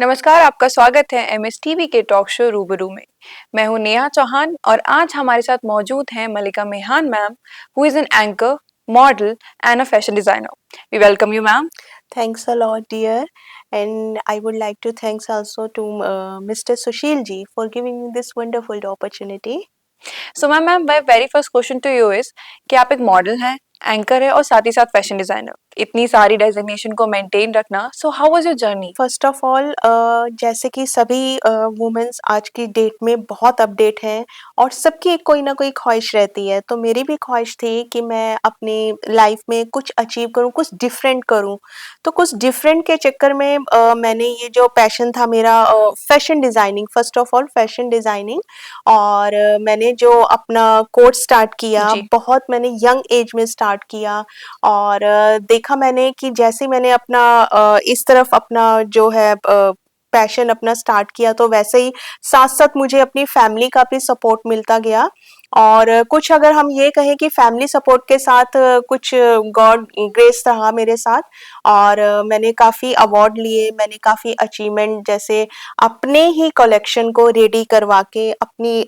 नमस्कार, आपका स्वागत है एमएस टीवी के टॉक शो रूबरू में। मैं हूं नेहा चौहान और आज हमारे साथ मौजूद हैं Mallika Mehan ma'am, who is an anchor, model and a fashion designer. We welcome you ma'am. Thanks a lot, dear. And I would like to thanks also to Mr. Sushil ji for giving me this wonderful opportunity. So ma'am my very first question to you is कि आप एक model हैं, anchor है और साथ ही साथ fashion designer. इतनी सारी डेजिग्नेशन को मेंटेन रखना, so how was your journey? First of all जैसे कि सभी वुमेन्स आज की डेट में बहुत अपडेट हैं और सबकी एक कोई ना कोई ख्वाहिश रहती है, तो मेरी भी ख्वाहिश थी कि मैं अपनी लाइफ में कुछ अचीव करूं, कुछ डिफरेंट करूं। तो कुछ डिफरेंट के चक्कर में मैंने ये जो पैशन था मेरा fashion designing, first of all fashion designing. और मैंने जो अपना कोर्स स्टार्ट किया, जी। बहुत मैंने यंग एज में स्टार्ट किया। और देखा मैंने कि जैसे मैंने अपना इस तरफ अपना जो है पैशन अपना स्टार्ट किया, तो वैसे ही साथ-साथ मुझे अपनी फैमिली का भी सपोर्ट मिलता गया। और कुछ अगर हम ये कहें कि फैमिली सपोर्ट के साथ कुछ गॉड ग्रेस रहा मेरे साथ। और मैंने काफ़ी अवार्ड लिए, मैंने काफ़ी अचीवमेंट जैसे अपने ही कलेक्शन को रेडी करवा के, अपनी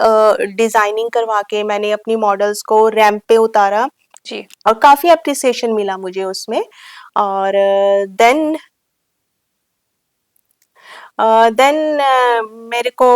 डिज़ाइनिंग करवा के मैंने अपनी मॉडल्स को रैंप पे उतारा जी। और काफ़ी एप्रिसिएशन मिला मुझे उसमें। और देन देन मेरे को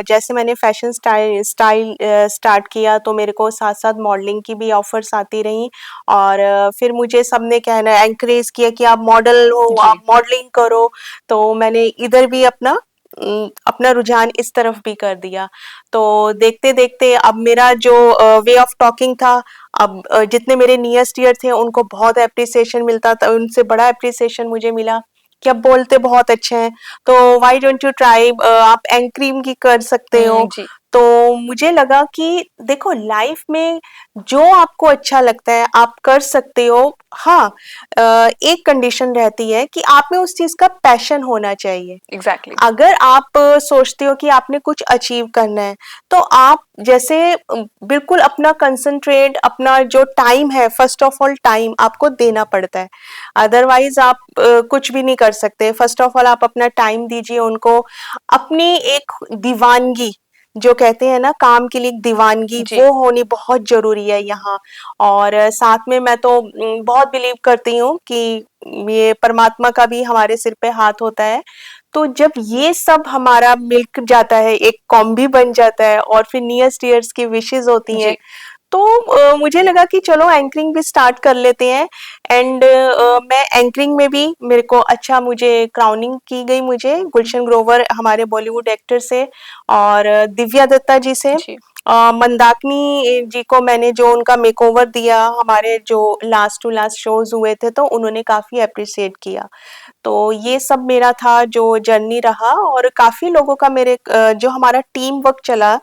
जैसे मैंने फैशन स्टाइल स्टार्ट किया, तो मेरे को साथ-साथ मॉडलिंग की भी ऑफ़र्स आती रहीं। और फिर मुझे सबने कहना एनकरेज किया कि आप मॉडल हो, जी। आप मॉडलिंग करो। तो मैंने इधर भी अपना रुझान इस तरफ भी कर दिया। तो देखते-देखते अब मेरा जो वे ऑफ टॉकिंग था, अब जितने मेरे नियरेस्ट ईयर थे उनको बहुत एप्रिसिएशन मिलता था, उनसे बड़ा एप्रिसिएशन मुझे मिला कि आप बोलते बहुत अच्छे हैं, तो व्हाई डोंट यू ट्राई, आप एंकरिंग की कर सकते हो। जी। तो मुझे लगा कि देखो लाइफ में जो आपको अच्छा लगता है आप कर सकते हो। हाँ, एक कंडीशन रहती है कि आप में उस चीज़ का पैशन होना चाहिए। एग्जैक्टली। अगर आप सोचते हो कि आपने कुछ अचीव करना है, तो आप जैसे बिल्कुल अपना कंसंट्रेट, अपना जो टाइम है, फर्स्ट ऑफ ऑल टाइम आपको देना पड़ता है। अदरवाइज़ आप कुछ भी नहीं कर सकते। फर्स्ट ऑफ ऑल आप अपना टाइम दीजिए उनको, अपनी एक दीवानगी जो कहते हैं ना, काम के लिए एक दीवानगी जी। वो होनी बहुत ज़रूरी है यहाँ। और साथ में मैं तो बहुत बिलीव करती हूँ कि ये परमात्मा का भी हमारे सिर पे हाथ होता है। तो जब ये सब हमारा मिल जाता है, एक कॉम्बी बन जाता है और फिर नियरेस्ट ईयर्स की विशेज़ होती हैं, जी। तो मुझे लगा कि चलो एंकरिंग भी स्टार्ट कर लेते हैं। एंड मैं एंकरिंग में भी मेरे को अच्छा, मुझे क्राउनिंग की गई मुझे गुलशन ग्रोवर हमारे बॉलीवुड एक्टर से, और दिव्या दत्ता जी से। जी। मंदाकिनी जी को मैंने जो उनका मेकओवर दिया, हमारे जो लास्ट टू लास्ट शोज़ हुए थे, तो उन्होंने काफ़ी एप्रिशिएट किया। तो ये सब मेरा था जो जर्नी रहा। और काफ़ी लोगों का जो हमारा टीम वर्क चला,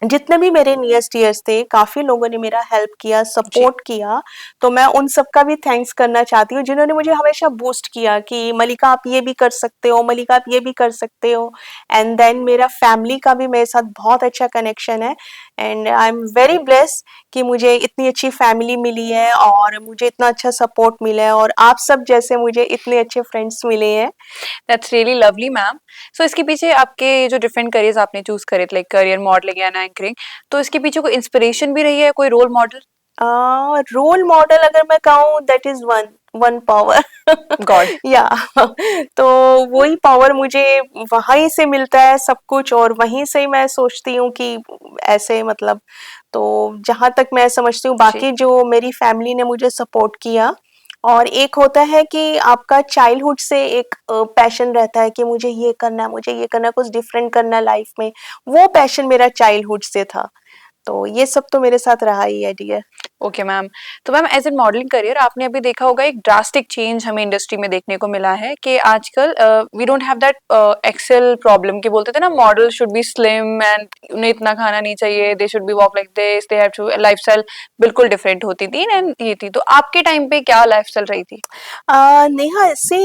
जितने भी मेरे नियरेस्ट ईयर्स थे, काफ़ी लोगों ने मेरा हेल्प किया, जी। सपोर्ट किया। तो मैं उन सब का भी थैंक्स करना चाहती हूँ, जिन्होंने मुझे हमेशा बूस्ट किया कि मल्लिका आप ये भी कर सकते हो, मल्लिका आप ये भी कर सकते हो। एंड देन मेरा फैमिली का भी मेरे साथ बहुत अच्छा कनेक्शन है। And I am very blessed कि मुझे इतनी अच्छी फैमिली मिली है और मुझे इतना अच्छा सपोर्ट मिला है, और आप सब जैसे मुझे इतने अच्छे फ्रेंड्स मिले हैं। That's really lovely ma'am. So इसके पीछे आपके जो डिफरेंट करियर्स आपने चूज करे थे, लाइक करियर मॉडलिंग या एंकरिंग, तो इसके पीछे कोई इंस्पिरेशन भी रही है, कोई रोल मॉडल? रोल मॉडल अगर मैं कहूँ, that is one one power. God. या तो वही पावर मुझे वहीं से मिलता है सब कुछ, और वहीं से ही मैं सोचती हूँ कि ऐसे मतलब। तो जहाँ तक मैं समझती हूँ, जी। बाकी जो मेरी फैमिली ने मुझे सपोर्ट किया। और एक होता है कि आपका चाइल्डहुड से एक पैशन रहता है कि मुझे ये करना है, मुझे ये करना है, कुछ डिफरेंट करना है लाइफ में। वो पैशन मेरा चाइल्डहुड से था। तो ये सब तो मेरे साथ रहा ही है डियर। Okay ma'am. तो ma'am as a modelling career आपने अभी देखा होगा एक ड्रास्टिक चेंज हमें इंडस्ट्री में देखने को मिला है कि आजकल we don't have that excel problem कि बोलते थे ना, model should be slim and उन्हें इतना खाना नहीं चाहिए, they should be walk like this, they have to lifestyle बिल्कुल डिफरेंट होती थी एंड ये थी। तो आपके टाइम पे क्या लाइफस्टाइल रही थी? नेहा इससे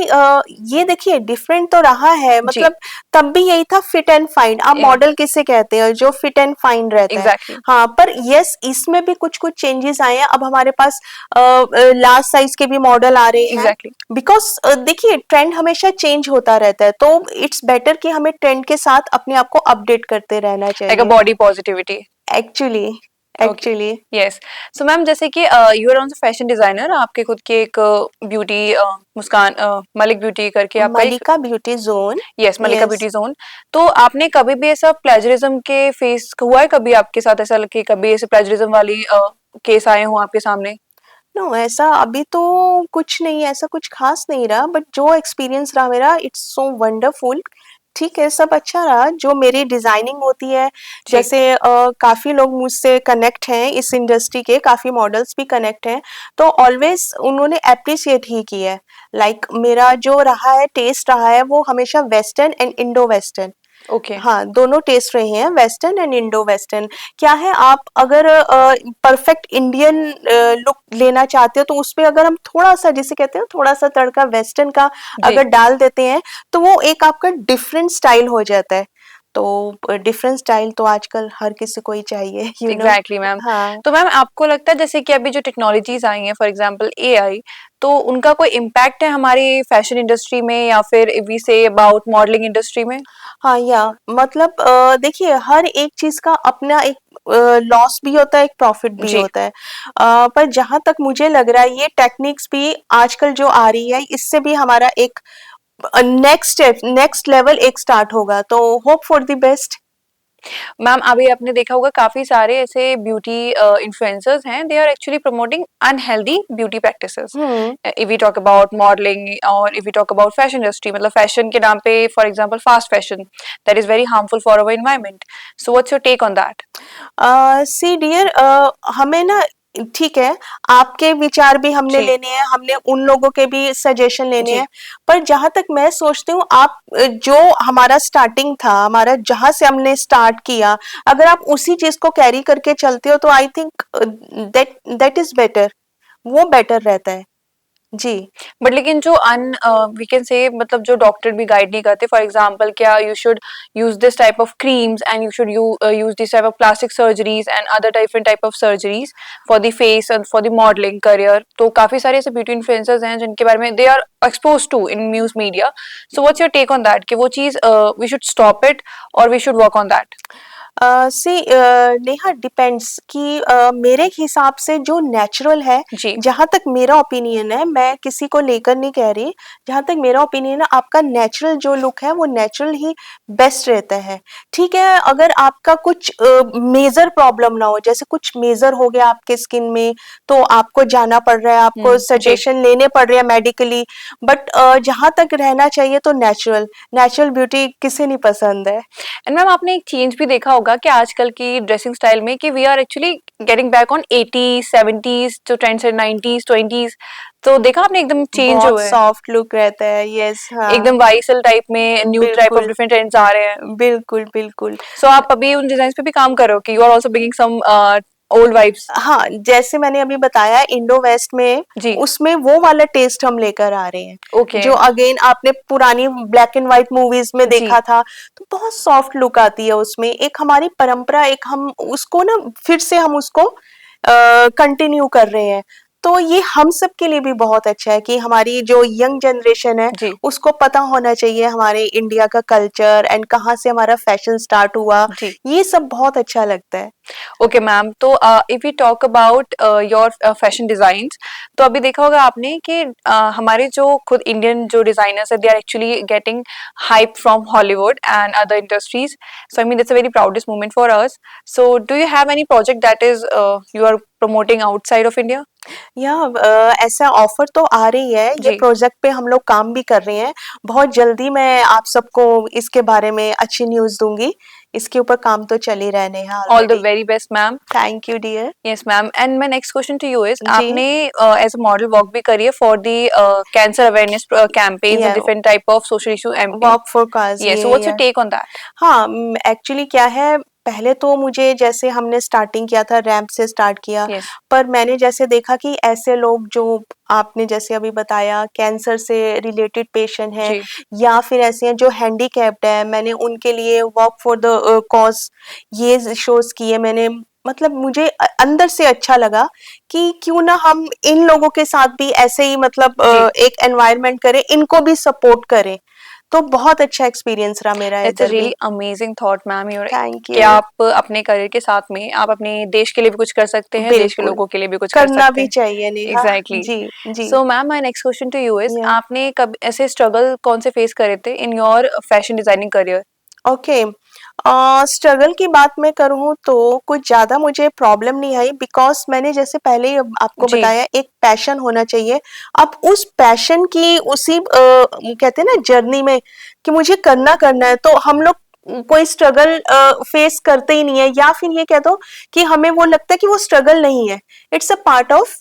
ये देखिए डिफरेंट तो रहा है, जी। मतलब तब भी यही था फिट एंड फाइन। आप मॉडल किसे कहते हैं, जो फिट एंड फाइन रहता है। एग्जैक्टली। हाँ, पर यस इसमें भी कुछ कुछ चेंजेस आए हैं, अब हमारे पास लार्ज साइज के भी मॉडल आ रहे हैं। एग्जैक्टली, बिकॉज देखिए ट्रेंड हमेशा चेंज होता रहता है, तो इट्स बेटर कि हमें ट्रेंड के साथ अपने आप को अपडेट करते रहना लाइक अ चाहिए। Body positivity. Actually okay, actually yes. So ma'am, जैसे कि you are also fashion designer, आपके खुद के एक ब्यूटी, मुस्कान मलिक ब्यूटी करके आपका एक, मलिका ब्यूटी जोन। यस, मलिका यस। Beauty zone. तो आपने कभी भी ऐसा प्लेजरिज्म के फेस हुआ है, कभी आपके साथ ऐसा कि कभी ऐसे प्लेजरिज्म वाली केस आए हों आपके सामने? नो, ऐसा अभी तो कुछ नहीं, ऐसा कुछ खास नहीं रहा, बट जो एक्सपीरियंस रहा मेरा, इट्स सो वंडरफुल। ठीक है, सब अच्छा रहा। जो मेरी डिजाइनिंग होती है, जी, जैसे काफी लोग मुझसे कनेक्ट हैं, इस इंडस्ट्री के काफी मॉडल्स भी कनेक्ट हैं, तो ऑलवेज उन्होंने अप्रिशिएट ही किया है। लाइक मेरा जो रहा है टेस्ट रहा है वो हमेशा western and Indo western. Okay. हाँ, दोनों टेस्ट रहे हैं, वेस्टर्न एंड इंडो वेस्टर्न। क्या है, आप अगर परफेक्ट इंडियन लुक लेना चाहते हो, तो उसपे अगर हम थोड़ा-सा, जिसे कहते हैं थोड़ा सा तड़का वेस्टर्न का जी, अगर डाल देते हैं, तो वो एक आपका डिफरेंट स्टाइल हो जाता है। तो डिफरेंट स्टाइल तो आजकल हर किसी को ही चाहिए, यू नो। Exactly ma'am. हाँ। तो मैम, आपको लगता है जैसे कि अभी जो टेक्नोलॉजीज आई हैं, फॉर एग्जांपल एआई, तो उनका कोई इम्पैक्ट है हमारी फैशन इंडस्ट्री में, या फिर if we say about modelling industry में? हाँ, या मतलब देखिए हर एक चीज़ का अपना एक लॉस भी होता है, एक प्रॉफिट भी जी, होता है। पर जहाँ तक मुझे लग रहा है, ये टेक्निक्स भी आजकल जो आ रही है, इससे भी हमारा एक नेक्स्ट स्टेप, नेक्स्ट लेवल एक स्टार्ट होगा, तो hope for the best. Ma'am, अभी आपने देखा होगा काफी सारे ऐसे ब्यूटी इन्फ्लुएंसर्स हैं, they are actually promoting unhealthy beauty practices. Hmm. If we talk about modelling, और if we talk about fashion industry, मतलब फैशन के नाम पे, for example fast fashion, that is very harmful for our environment. So what's your take on that? See dear, हमें ना, ठीक है, आपके विचार भी हमने जी, लेने हैं, हमने उन लोगों के भी सजेशन लेने जी, हैं, पर जहाँ तक मैं सोचती हूँ, आप जो हमारा स्टार्टिंग था, हमारा जहाँ से हमने स्टार्ट किया, अगर आप उसी चीज़ को कैरी करके चलते हो, तो I think that that is better, वो बेटर रहता है। जी। बट लेकिन जो वी कैन से, मतलब जो डॉक्टर भी गाइड नहीं करते, फॉर एग्जांपल क्या you should use this type of creams, and you should use this type of plastic surgeries and other different type of surgeries for the face and for the modelling career. तो काफी सारे ऐसे beauty influencers हैं जिनके बारे में they are exposed to in news media. So what's your take on that, कि वो चीज वी शुड स्टॉप इट और we should work on that? See Neha, depends कि मेरे हिसाब से जो नेचुरल है, जी, जहाँ तक मेरा ओपिनियन है, मैं किसी को लेकर नहीं कह रही, जहाँ तक मेरा ओपिनियन है, आपका नेचुरल जो लुक है वो नेचुरल ही बेस्ट रहता है। ठीक है, अगर आपका कुछ मेजर प्रॉब्लम ना हो, जैसे कुछ मेजर हो गया आपके स्किन में, तो आपको जाना पड़ रहा है, आपको जी। सजेशन लेने पड़ रहे हैं मेडिकली, बट जहाँ तक रहना चाहिए तो नेचुरल, नेचुरल ब्यूटी किसे नहीं पसंद है। एंड मैम, आपने एक चेंज भी देखा होगा कि आजकल की ड्रेसिंग स्टाइल में, कि we are actually getting back on 80s 70s, जो ट्रेंड्स है 90s 20s। तो देखा आपने, एकदम चेंज बहुत हुए हैं, सॉफ्ट लुक रहता है, यस, हाँ। एकदम वाइसल टाइप में, न्यू टाइप ऑफ बिल्कुल, डिफरेंट ट्रेंड्स आ रहे हैं। बिल्कुल, बिल्कुल। सो आप अभी उन डिजाइन पे भी काम कर रहे हो, कि you are also bringing some old vibes? हाँ, जैसे मैंने अभी बताया इंडो वेस्ट में, जी, उसमें वो वाला टेस्ट हम लेकर आ रहे हैं, ओके, जो अगेन आपने पुरानी ब्लैक एंड व्हाइट मूवीज़ में जी, देखा था, तो बहुत सॉफ्ट लुक आती है उसमें। एक हमारी परंपरा, एक हम उसको ना फिर से हम उसको कंटिन्यू कर रहे हैं। तो ये हम सब के लिए भी बहुत अच्छा है कि हमारी जो यंग जनरेशन है, जी, उसको पता होना चाहिए हमारे इंडिया का कल्चर एंड कहाँ से हमारा फैशन स्टार्ट हुआ। जी। ये सब बहुत अच्छा लगता है। ओके मैम, तो if you talk about your fashion designs, तो अभी देखा होगा आपने कि हमारे जो खुद इंडियन जो डिजाइनर्स है, they are actually getting hype from Hollywood and other industries. So I mean that's a very proudest moment for us. So do you have any project that is you are promoting outside of India? या ऐसा offer तो आ रही है, ये जी, project पे हम लोग काम भी कर रहे हैं। बहुत जल्दी मैं आप सबको इसके बारे में अच्छी न्यूज़ दूँगी। इसके ऊपर काम तो चल ही रहे हैं all the already. Very best ma'am. Thank you dear. Yes ma'am, and my next question to you is, जी, आपने एज अ मॉडल वर्क भी करी है for the cancer awareness campaigns and या different type of social issue एम। Work for cause, Yes, so ये what's your या take on that? हाँ, एक्चुअली क्या है, पहले तो मुझे, जैसे हमने स्टार्टिंग किया था, रैंप से स्टार्ट किया, Yes, पर मैंने जैसे देखा कि ऐसे लोग जो आपने जैसे अभी बताया कैंसर से रिलेटेड पेशेंट हैं, जी, या फिर ऐसे हैं जो हैंडीकैप्ड हैं, मैंने उनके लिए वॉक फॉर द कॉज़ ये शोज़ किए मैंने। मतलब मुझे अंदर से अच्छा लगा कि क्यों ना हम इन लोगों के साथ भी ऐसे ही मतलब जी। एक एनवायरनमेंट करें, इनको भी सपोर्ट करें। तो बहुत अच्छा एक्सपीरियंस रहा मेरा दैट्स अ इधर भी। Really amazing thought ma'am your thank कि यू। आप अपने करियर के साथ में आप अपने देश के लिए भी कुछ कर सकते हैं, देश के बिल्कुल, लोगों के लिए भी कुछ कर करना सकते भी हैं। चाहिए नेहा। एग्जैक्टली। जी, जी। So ma'am my next question to you is या आपने कब ऐसे स्ट्रगल कौन से फेस करे थे in your fashion designing career? Okay. Struggle की बात मैं करूँ तो कुछ ज़्यादा मुझे प्रॉब्लम नहीं आई बिकॉज़ मैंने जैसे पहले ही अब आपको जी। बताया एक पैशन होना चाहिए। अब उस पैशन की उसी कहते हैं ना जर्नी में कि मुझे करना है तो हम लोग कोई स्ट्रगल फेस करते ही नहीं है या फिर ये कह दो कि हमें वो लगता है कि वो स्ट्रगल नहीं है। It's a part of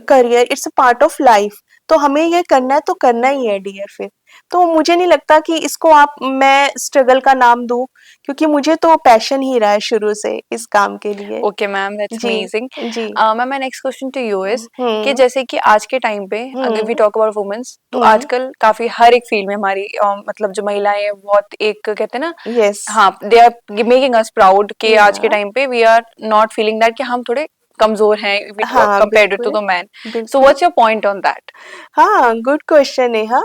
career, it's a part of life. तो हमें ये करना है तो करना ही है डियर फिर। तो मुझे नहीं लगता कि इसको आप मैं स्ट्रगल का नाम दूँ क्योंकि मुझे तो पैशन ही रहा है शुरू से इस काम के लिए। ओके मैम दैट्स जी, अमेजिंग। जी। Ma'am my next question to you is कि हुँ, जैसे कि आज के टाइम पे अगर वी हुँ, टॉक अबाउट वुमेन्स तो हुँ। आजकल काफी हर एक फील्ड में हमारी मतलब जो महिलाएं हैं बहुत एक कहते हैं ना, येस। हाँ they are making us proud कि आज के या टाइम पे we are not feeling that कि हम थोड़े कमजोर हैं हाँ, कंपेयर्ड टू बिल्कुल, द मैन। सो बिल्कुल। What's your point on that? हाँ, गुड क्वेश्चन नेहा।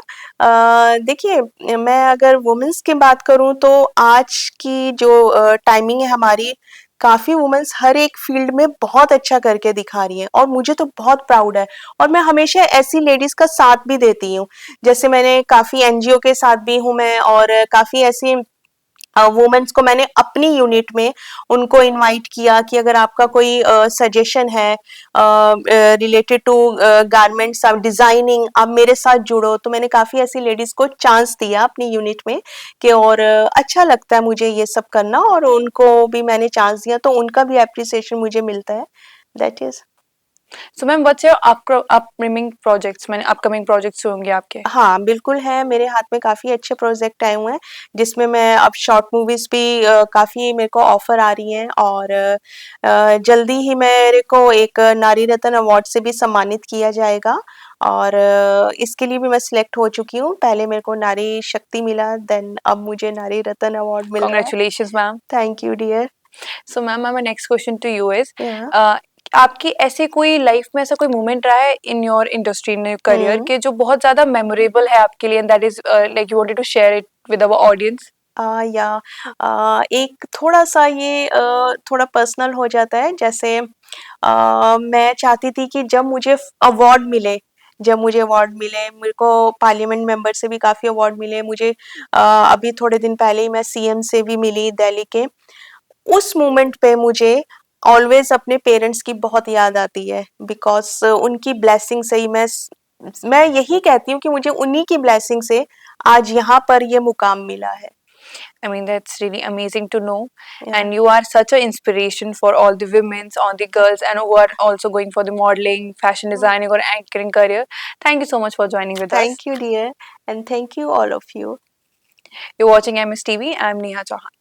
देखिए मैं अगर वुमेन्स की बात करूँ तो आज की जो टाइमिंग है हमारी, काफ़ी वुमेन्स हर एक फील्ड में बहुत अच्छा करके दिखा रही हैं और मुझे तो बहुत प्राउड है और मैं हमेशा ऐसी लेडीज़ का साथ भी देती हूँ। जैसे मैंने काफ़ी एनजीओ के साथ भी हूँ मैं और काफ़ी ऐसी वुमेन्स को मैंने अपनी यूनिट में उनको इनवाइट किया कि अगर आपका कोई सजेशन है रिलेटेड टू गारमेंट्स डिजाइनिंग आप मेरे साथ जुड़ो तो मैंने काफ़ी ऐसी लेडीज़ को चांस दिया अपनी यूनिट में कि और अच्छा लगता है मुझे ये सब करना और उनको भी मैंने चांस दिया तो उनका भी एप्रिसिएशन मुझे मिलता है that is. So ma'am what's your upcoming projects, मैंने अपकमिंग प्रोजेक्ट्स होंगे आपके? हाँ, बिल्कुल है, मेरे हाथ में काफ़ी अच्छे प्रोजेक्ट आए हुए हैं, जिसमें मैं अब शॉर्ट मूवीज़ भी काफ़ी मेरे को ऑफ़र आ रही हैं और जल्दी ही मेरे को एक नारी रत्न अवार्ड से भी सम्मानित किया जाएगा और इसके लिए भी मैं सिलेक्ट हो चुकी हूँ। पहले मेरे को नारी शक्ति मिला, देन अब मुझे नारी रत्न अवार्ड मिल रहा है। Congratulations ma'am. Thank you dear. So ma'am my next question to you is या आपकी ऐसी कोई लाइफ में ऐसा कोई मोमेंट रहा है in your industry in career hmm. के जो बहुत ज्यादा मेमोरेबल है आपके लिए and that is like you wanted to share it with our audience? या एक थोड़ा-सा ये थोड़ा पर्सनल हो जाता है जैसे मैं चाहती थी कि जब मुझे अवार्ड मिले, मेरे को पार्लियामेंट मेंबर से भी काफ़ी अवार्ड मिले, मुझे अभी थोड़े दिन पहले ही मैं सीएम से भी मिली दिल्ली के। उस मोमेंट पे मुझे ऑलवेज़ अपने पेरेंट्स की बहुत याद आती है बिकॉज़ उनकी ब्लेसिंग से ही मैं यही कहती हूँ कि मुझे उन्हीं की ब्लेसिंग से आज यहाँ पर ये मुकाम मिला है। I mean, that's really amazing to know. या And you are such an inspiration for all the women, all the girls, and who are also going for the modeling, fashion designing, or anchoring career. Thank you so much for joining with us. Thank you, dear, and thank you, all of you. You're watching MSTV. I'm Neha Chauhan.